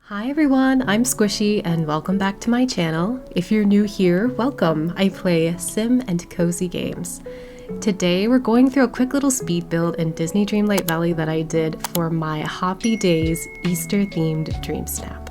Hi everyone, I'm Squishy and welcome back to my channel. If you're new here, welcome. I play sim and cozy games. Today we're going through a quick little speed build in Disney Dreamlight Valley that I did for my Happy Days Easter themed Dream Snap.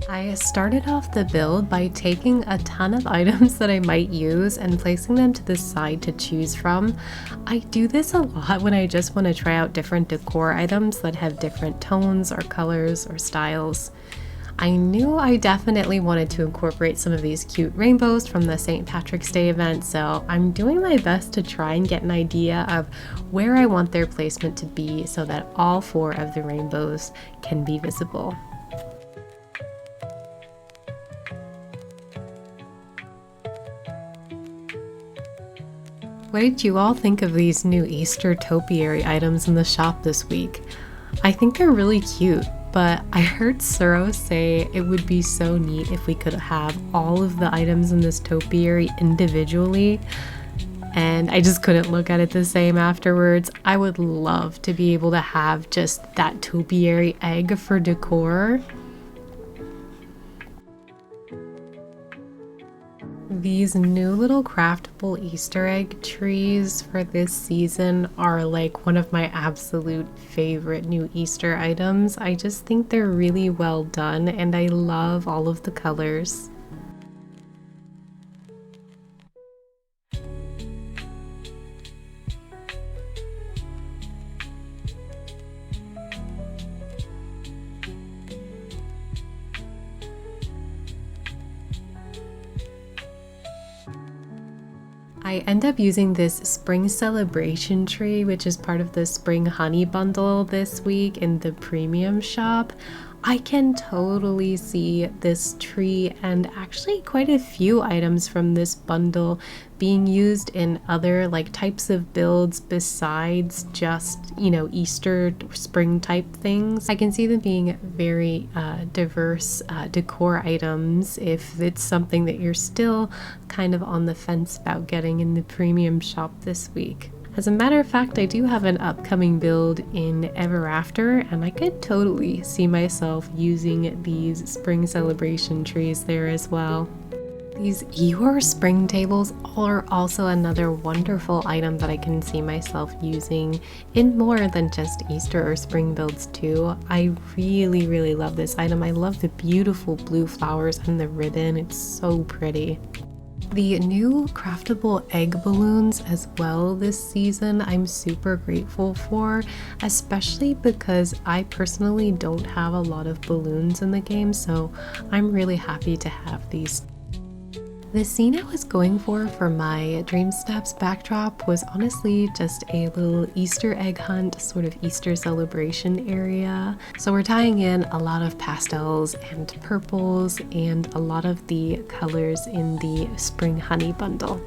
I started off the build by taking a ton of items that I might use and placing them to the side to choose from. I do this a lot when I just want to try out different decor items that have different tones or colors or styles. I knew I definitely wanted to incorporate some of these cute rainbows from the St. Patrick's Day event, so I'm doing my best to try and get an idea of where I want their placement to be so that all 4 of the rainbows can be visible. What did you all think of these new Easter topiary items in the shop this week? I think they're really cute, but I heard Suro say it would be so neat if we could have all of the items in this topiary individually, and I just couldn't look at it the same afterwards. I would love to be able to have just that topiary egg for decor. These new little craftable Easter egg trees for this season are like one of my absolute favorite new Easter items. I just think they're really well done and I love all of the colors. I end up using this spring celebration tree, which is part of the spring honey bundle this week in the premium shop. I can totally see this tree and actually quite a few items from this bundle being used in other like types of builds besides just, Easter spring type things. I can see them being very diverse decor items if it's something that you're still kind of on the fence about getting in the premium shop this week. As a matter of fact, I do have an upcoming build in Ever After, and I could totally see myself using these spring celebration trees there as well. These Eeyore spring tables are also another wonderful item that I can see myself using in more than just Easter or spring builds too. I really love this item. I love the beautiful blue flowers and the ribbon. It's so pretty. The new craftable egg balloons as well this season I'm super grateful for, especially because I personally don't have a lot of balloons in the game, so I'm really happy to have these. The scene I was going for my DreamSnaps backdrop was honestly just a little Easter egg hunt, sort of Easter celebration area. So we're tying in a lot of pastels and purples and a lot of the colors in the spring honey bundle.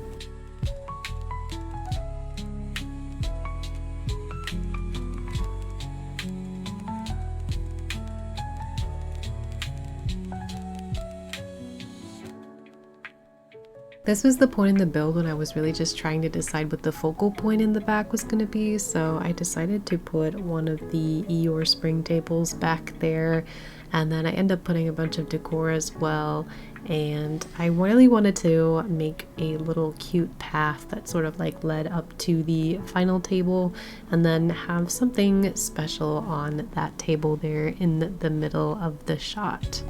This was the point in the build when I was really just trying to decide what the focal point in the back was going to be, so I decided to put one of the Eeyore spring tables back there, and then I ended up putting a bunch of decor as well, and I really wanted to make a little cute path that sort of like led up to the final table, and then have something special on that table there in the middle of the shot.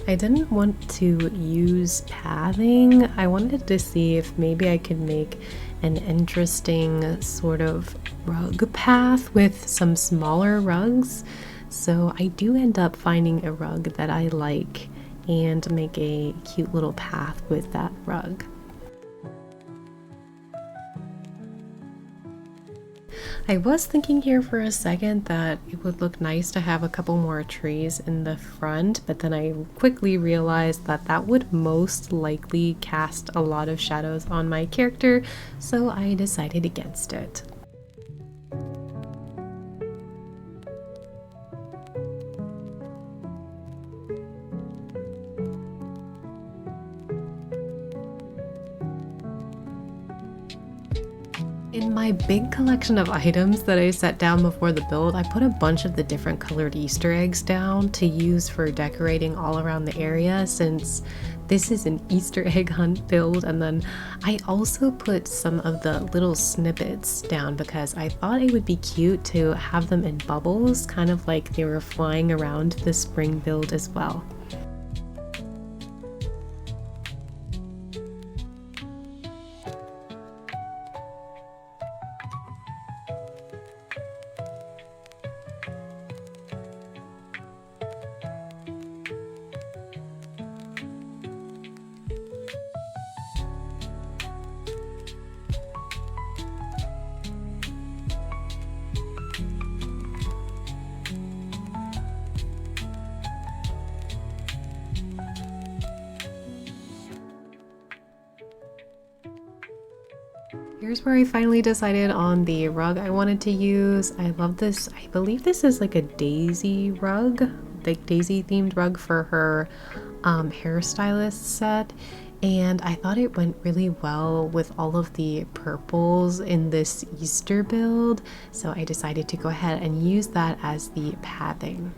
I didn't want to use pathing. I wanted to see if maybe I could make an interesting sort of rug path with some smaller rugs. So I do end up finding a rug that I like and make a cute little path with that rug. I was thinking here for a second that it would look nice to have a couple more trees in the front, but then I quickly realized that that would most likely cast a lot of shadows on my character, so I decided against it. In my big collection of items that I set down before the build, I put a bunch of the different colored Easter eggs down to use for decorating all around the area, since this is an Easter egg hunt build. And then I also put some of the little snippets down because I thought it would be cute to have them in bubbles, kind of like they were flying around the spring build as well. Here's where I finally decided on the rug I wanted to use. I love this. I believe this is like a daisy rug, like daisy themed rug for her hairstylist set. And I thought it went really well with all of the purples in this Easter build. So I decided to go ahead and use that as the padding.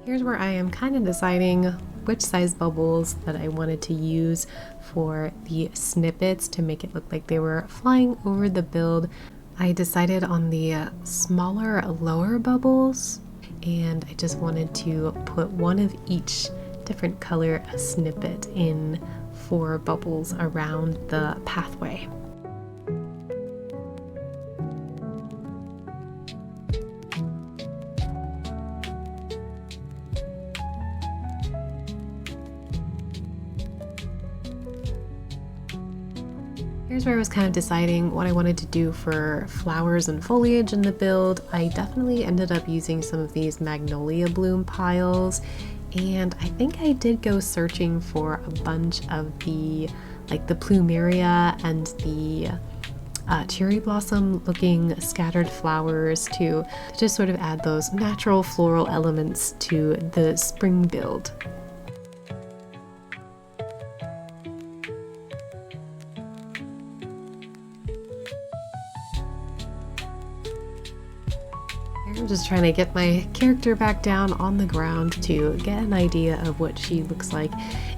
Here's where I am kind of deciding which size bubbles that I wanted to use for the snippets to make it look like they were flying over the build. I decided on the smaller lower bubbles, and I just wanted to put one of each different color snippet in 4 bubbles around the pathway. Here's where I was kind of deciding what I wanted to do for flowers and foliage in the build. I definitely ended up using some of these magnolia bloom piles, and I think I did go searching for a bunch of the plumeria and the cherry blossom looking scattered flowers to just sort of add those natural floral elements to the spring build. I'm just trying to get my character back down on the ground to get an idea of what she looks like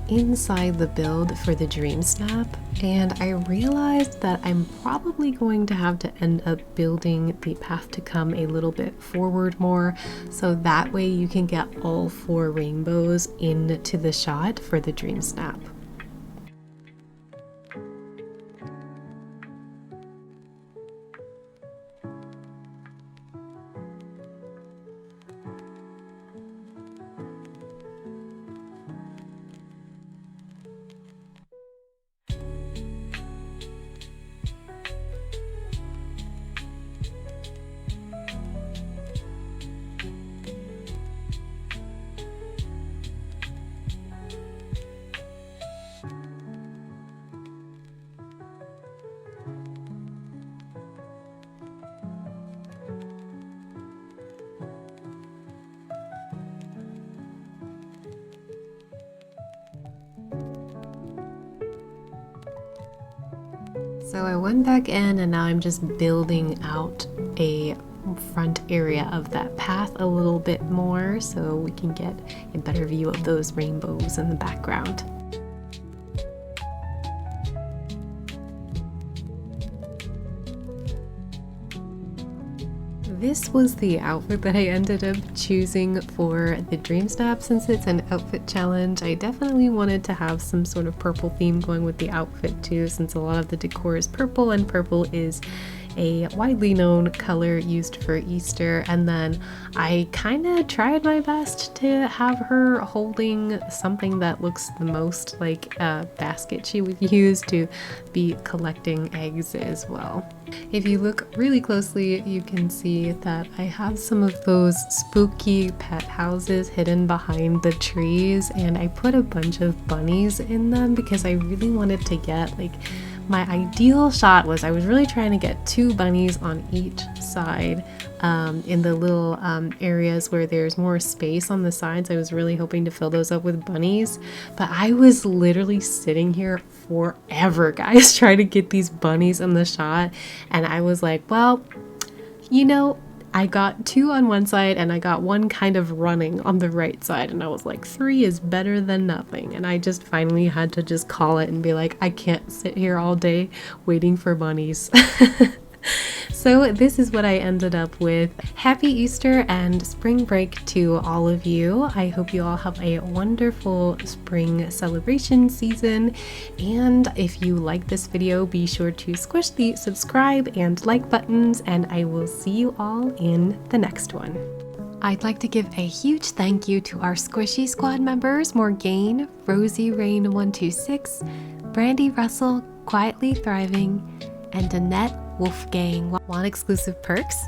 inside the build for the Dream Snap, and I realized that I'm probably going to have to end up building the path to come a little bit forward more, so that way you can get all 4 rainbows into the shot for the Dream Snap. So I went back in and now I'm just building out a front area of that path a little bit more so we can get a better view of those rainbows in the background. This was the outfit that I ended up choosing for the Dream Snap. Since it's an outfit challenge, I definitely wanted to have some sort of purple theme going with the outfit too, since a lot of the decor is purple and purple is a widely known color used for Easter. And then I kind of tried my best to have her holding something that looks the most like a basket she would use to be collecting eggs as well. If you look really closely, you can see that I have some of those spooky pet houses hidden behind the trees, and I put a bunch of bunnies in them because I really wanted to get, like, my ideal shot was I was really trying to get 2 bunnies on each side in the little areas where there's more space on the sides. I was really hoping to fill those up with bunnies, but I was literally sitting here forever, guys, trying to get these bunnies in the shot. And I was like, well, you know, I got 2 on one side and I got 1 kind of running on the right side, and I was like, 3 is better than nothing. And I just finally had to just call it and be like, I can't sit here all day waiting for bunnies. So this is what I ended up with. Happy Easter and spring break to all of you. I hope you all have a wonderful spring celebration season. And if you like this video, be sure to squish the subscribe and like buttons, and I will see you all in the next one. I'd like to give a huge thank you to our Squishy Squad members, Morgane, Rosie Rain 126, Brandy Russell, Quietly Thriving, and Annette Wolfgang. Want exclusive perks?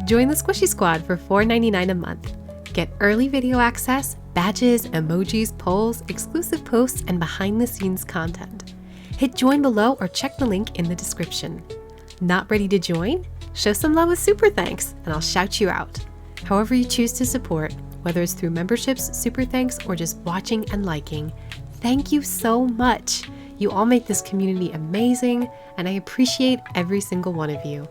Join the Squishy Squad for $4.99 a month. Get early video access, badges, emojis, polls, exclusive posts, and behind-the-scenes content. Hit join below or check the link in the description. Not ready to join? Show some love with super thanks, and I'll shout you out. However you choose to support, whether it's through memberships, super thanks, or just watching and liking, thank you so much. You all make this community amazing, and I appreciate every single one of you.